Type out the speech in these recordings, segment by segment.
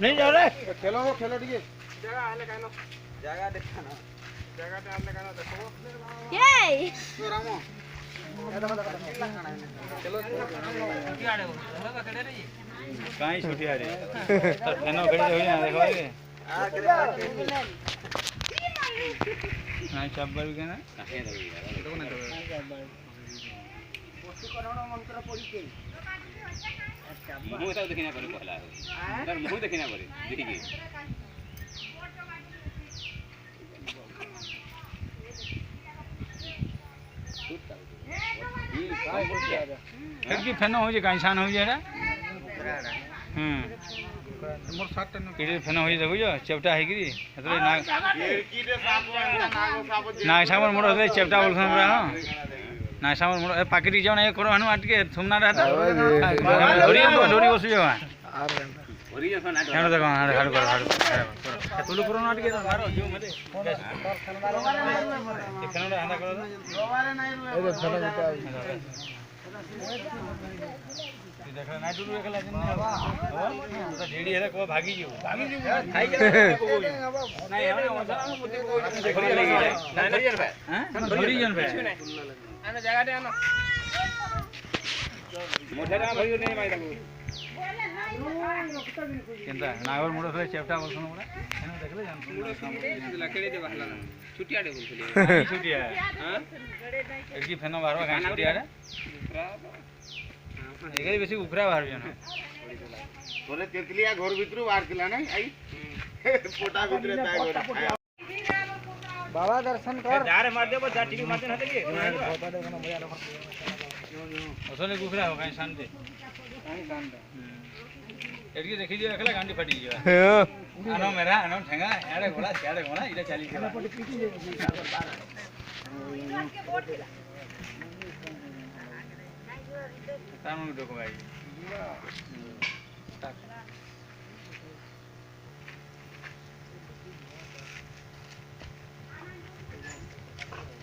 नहीं जा रहे खेलो खेलो ठीक है जगह आले कहनो जगह देखा ना जगह पे आले कहनो देखो ये तो रामो चलो छुट्टी आड़े हो का खड़े रही कहीं छुट्टी आ रही एनो खड़े हो जा देखो आगे आ करे ना चब्बर के ना देखो ना पोस्ट करोड़ मंत्र पड़ी के मुंह तो देखिना पड़े पहला तर मुंह देखिना पड़े देखिए की फेनो हो जे कांसान हो जे रे मोर 60 टन किरे फेनो हो जे देखो जो चेपटा है गिरी एतरे ना की रे साप नागो साप ना सामर मोड़ एतरे चेपटा बोलखन रे हां ना सामर मोड़ ए पाकिरी जाव ना ए करो हनु आटके थुमना रहता डोरी बसु जाव ओरी जसन ना हेनो देखो हाड़ कर तुलु करो ना आटके मारो जो मते फेनो रे हांदा करो रोवारे नहीं रुए ए फेनो देख ना टुलु एकला जन तो ढेडी हेरे को भागी जो खाई के नहीं हमने ओसा मुते को देखली लगी ना धरियन भाई हां धरियन भाई आना जगह दे आना मोठे ना भइयो नहीं माई ताको केनता नागर मुड़ से चेपटा बोलछन मुड़ा एनो देखले जान लकड़ी दे बहला छुट्टी आड़े बोलथले छुट्टी है हां एकी फेनो बारवा गान छुट्टी आरे एके बेसी उखरा बाहर जन तोरे तेतलिया घर भितरु बाहर थिला नहीं आई पोटा भितरे ताय घर बाबा दर्शन कर दारे मार दे बस टीवी मार दे हटे के असले उखरा हो काई शांति नहीं कांदा एकी देखि जे एकला गांडी फटी जियो आनो मेरा आनो ठेंगा याडे घोड़ा सियाडे घोड़ा इटा चली गया तानु देखो भाई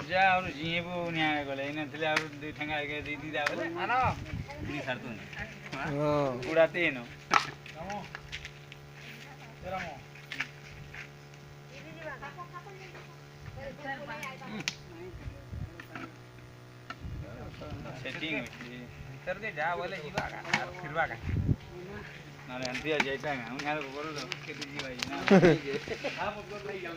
जा और जीए बो न्याय गले इन थले और दे ठंगा के दी दी दावले आना नी सरतु हां उड़ाते नो रामो सेटिंग कर दे जा बोले जीवा का फिरवा का नाले अंतिया जाइता है उन यार को करो तो के जीवा ना हां पकड़ नहीं जाऊ